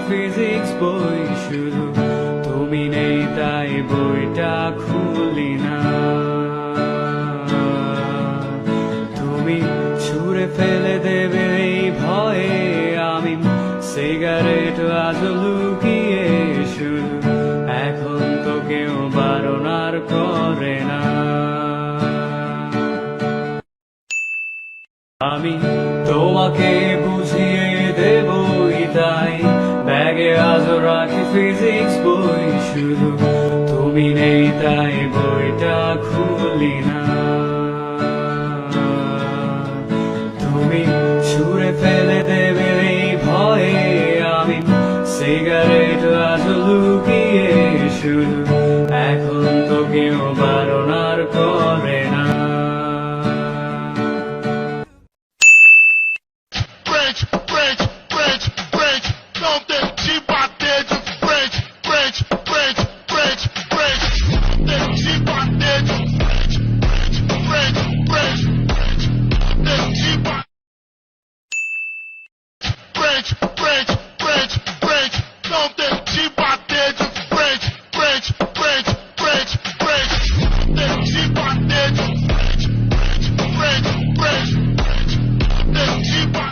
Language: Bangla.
ফিজিক্স বই, শুধু তুমি নেই তাই বইটা খুলি না। তুমি ছুঁড়ে ফেলে দেবে এই ভয়ে, আমি সিগারেট আজ লুকিয়ে, শুধু এখন তো কেউ বারণ আর করে না। আমি তোমাকে বুঝিয়ে দেবই তাই ব্যাগে আজও রাখি ফিজিক্স বই, শুধু তুমি নেই তাই বইটা খুলি না। তুমি ছুঁড়ে ফেলে দেবে এই ভয়ে, আমি সিগারেট আজ লুকিয়ে, শুধু এখন তো কেউ বারণ আর করে না। Keep on